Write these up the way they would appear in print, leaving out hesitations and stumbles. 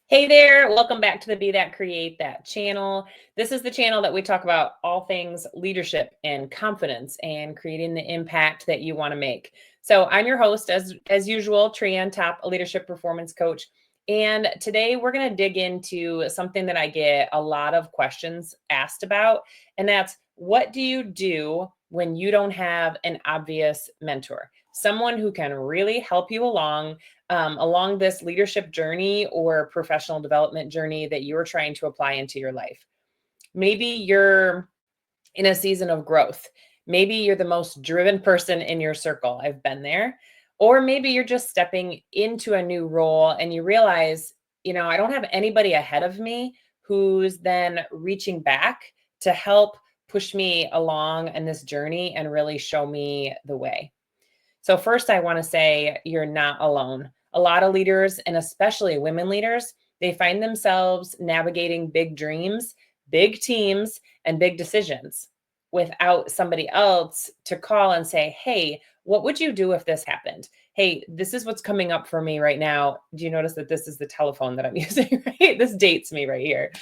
Hey there, welcome back to the Be That Create That channel. This is the channel that we talk about all things leadership and confidence and creating the impact that you want to make. So I'm your host, as usual, Trian Top, a leadership performance coach. And today we're going to dig into something that I get a lot of questions asked about, and that's what do you do when you don't have an obvious mentor? Someone who can really help you along this leadership journey or professional development journey that you're trying to apply into your life. Maybe you're in a season of growth. Maybe you're the most driven person in your circle. I've been there. Or maybe you're just stepping into a new role and you realize, I don't have anybody ahead of me who's then reaching back to help push me along in this journey and really show me the way. So first, I want to say you're not alone. A lot of leaders, and especially women leaders, they find themselves navigating big dreams, big teams, and big decisions without somebody else to call and say, hey, what would you do if this happened? Hey, this is what's coming up for me right now. Do you notice that this is the telephone that I'm using, right? This dates me right here.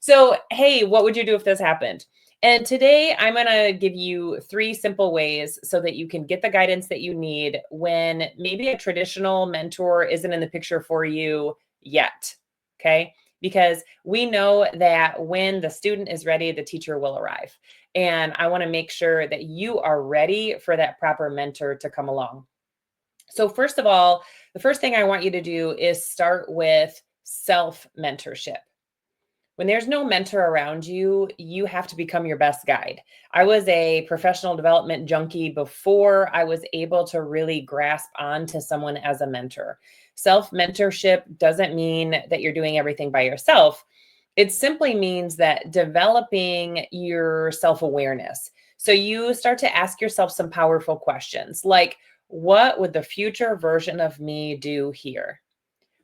So, hey, what would you do if this happened? And today I'm going to give you 3 simple ways so that you can get the guidance that you need when maybe a traditional mentor isn't in the picture for you yet. Okay. Because we know that when the student is ready, the teacher will arrive. And I want to make sure that you are ready for that proper mentor to come along. So, first of all, the first thing I want you to do is start with self-mentorship. When there's no mentor around you, you have to become your best guide. I was a professional development junkie before I was able to really grasp onto someone as a mentor. Self-mentorship doesn't mean that you're doing everything by yourself. It simply means that developing your self-awareness. So you start to ask yourself some powerful questions like, what would the future version of me do here?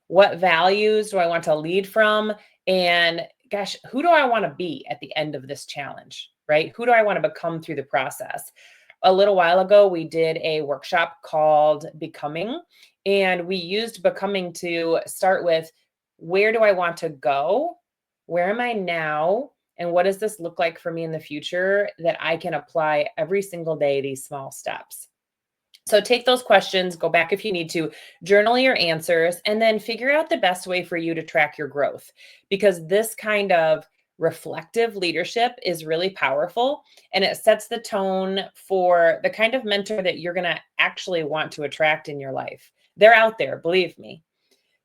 What values do I want to lead from? And gosh, who do I want to be at the end of this challenge, right? Who do I want to become through the process? A little while ago, we did a workshop called Becoming, and we used Becoming to start with where do I want to go? Where am I now? And what does this look like for me in the future that I can apply every single day, these small steps? So take those questions, go back if you need to, journal your answers, and then figure out the best way for you to track your growth. Because this kind of reflective leadership is really powerful and it sets the tone for the kind of mentor that you're going to actually want to attract in your life. They're out there, believe me.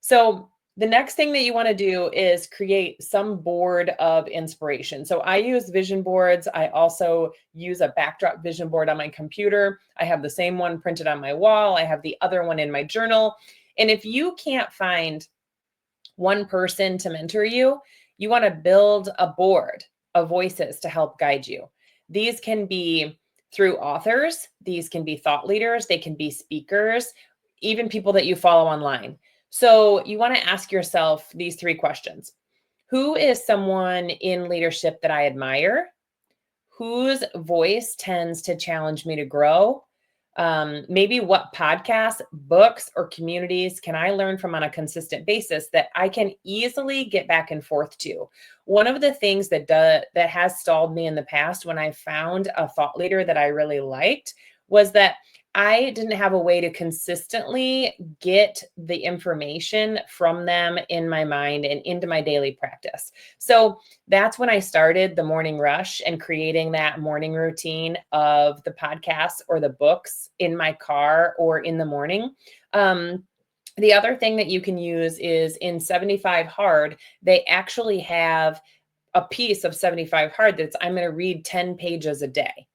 So the next thing that you want to do is create some board of inspiration. So I use vision boards. I also use a backdrop vision board on my computer. I have the same one printed on my wall. I have the other one in my journal. And if you can't find one person to mentor you, you want to build a board of voices to help guide you. These can be through authors. These can be thought leaders. They can be speakers, even people that you follow online. So you want to ask yourself these 3 questions. Who is someone in leadership that I admire? Whose voice tends to challenge me to grow? Maybe what podcasts, books, or communities can I learn from on a consistent basis that I can easily get back and forth to? One of the things that has stalled me in the past when I found a thought leader that I really liked was that I didn't have a way to consistently get the information from them in my mind and into my daily practice. So that's when I started the morning rush and creating that morning routine of the podcasts or the books in my car or in the morning. The other thing that you can use is in 75 Hard, they actually have a piece of 75 Hard that's I'm going to read 10 pages a day.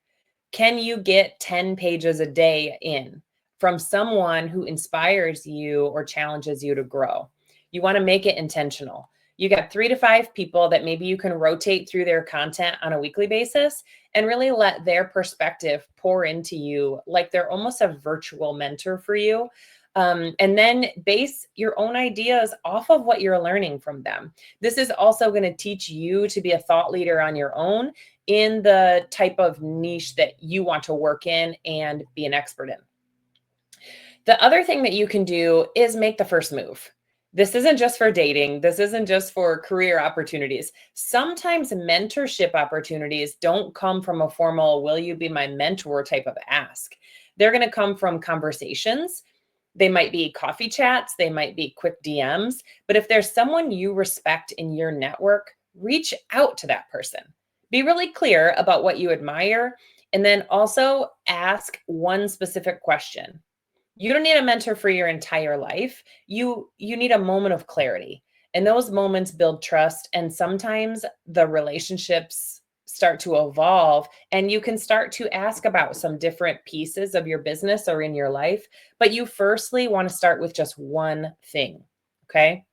Can you get 10 pages a day in from someone who inspires you or challenges you to grow? You want to make it intentional. You got 3 to 5 people that maybe you can rotate through their content on a weekly basis and really let their perspective pour into you like they're almost a virtual mentor for you. And then base your own ideas off of what you're learning from them. This is also going to teach you to be a thought leader on your own in the type of niche that you want to work in and be an expert in. The other thing that you can do is make the first move. This isn't just for dating. This isn't just for career opportunities. Sometimes mentorship opportunities don't come from a formal, will you be my mentor type of ask. They're going to come from conversations. They might be coffee chats, they might be quick DMs. But if there's someone you respect in your network, reach out to that person. Be really clear about what you admire, and then also ask one specific question. You don't need a mentor for your entire life. You need a moment of clarity. And those moments build trust, and sometimes the relationships start to evolve, and you can start to ask about some different pieces of your business or in your life, but you firstly want to start with just one thing, okay?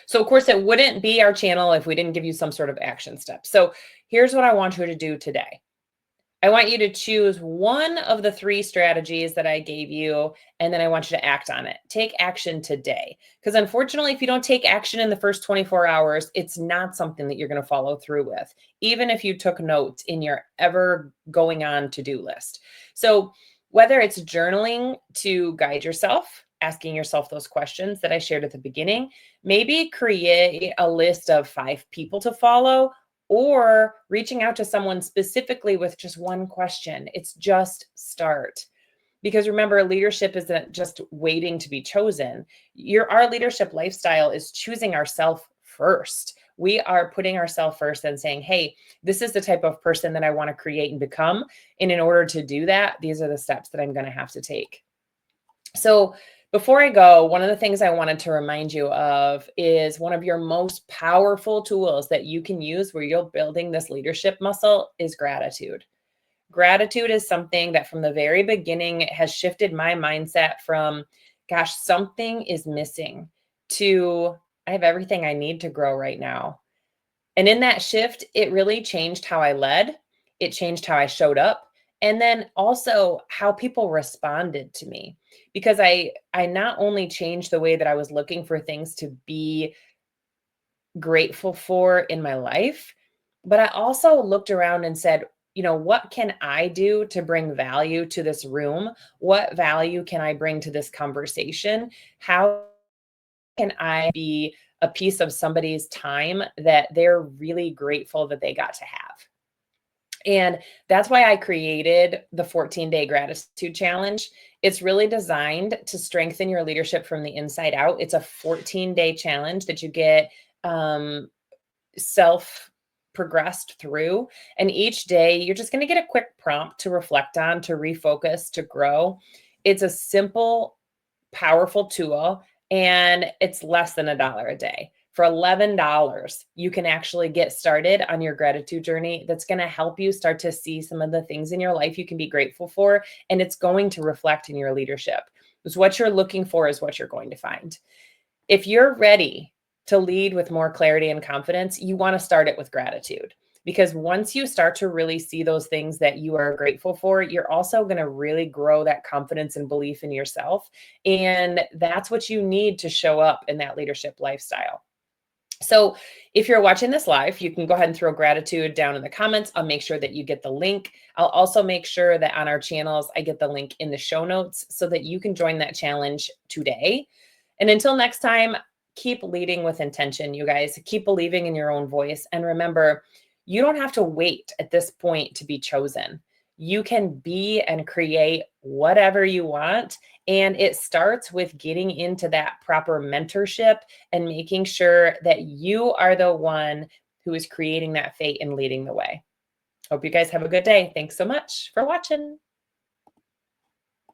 So of course it wouldn't be our channel if we didn't give you some sort of action step. So here's what I want you to do today. I want you to choose one of the 3 strategies that I gave you, and then I want you to act on it. Take action today. Because unfortunately, if you don't take action in the first 24 hours, it's not something that you're going to follow through with, even if you took notes in your ever going on to-do list. So whether it's journaling to guide yourself, asking yourself those questions that I shared at the beginning, maybe create a list of 5 people to follow, or reaching out to someone specifically with just one question. It's just start. Because remember, leadership isn't just waiting to be chosen. Our leadership lifestyle is choosing ourselves first. We are putting ourselves first and saying, hey, this is the type of person that I want to create and become. And in order to do that, these are the steps that I'm going to have to take. So before I go, one of the things I wanted to remind you of is one of your most powerful tools that you can use where you're building this leadership muscle is gratitude. Gratitude is something that from the very beginning has shifted my mindset from, gosh, something is missing, to I have everything I need to grow right now. And in that shift, it really changed how I led. It changed how I showed up. And then also how people responded to me, because I not only changed the way that I was looking for things to be grateful for in my life, but I also looked around and said, what can I do to bring value to this room? What value can I bring to this conversation? How can I be a piece of somebody's time that they're really grateful that they got to have? And that's why I created the 14-day gratitude challenge. It's really designed to strengthen your leadership from the inside out. It's a 14-day challenge that you get self progressed through. And each day you're just going to get a quick prompt to reflect on, to refocus, to grow. It's a simple, powerful tool, and it's less than $1 a day. For $11, you can actually get started on your gratitude journey that's going to help you start to see some of the things in your life you can be grateful for, and it's going to reflect in your leadership. Because what you're looking for is what you're going to find. If you're ready to lead with more clarity and confidence, you want to start it with gratitude. Because once you start to really see those things that you are grateful for, you're also going to really grow that confidence and belief in yourself. And that's what you need to show up in that leadership lifestyle. So if you're watching this live, you can go ahead and throw gratitude down in the comments. I'll make sure that you get the link. I'll also make sure that on our channels, I get the link in the show notes so that you can join that challenge today. And until next time, keep leading with intention, you guys. Keep believing in your own voice. And remember, you don't have to wait at this point to be chosen. You can be and create whatever you want. And it starts with getting into that proper mentorship and making sure that you are the one who is creating that fate and leading the way. Hope you guys have a good day. Thanks so much for watching.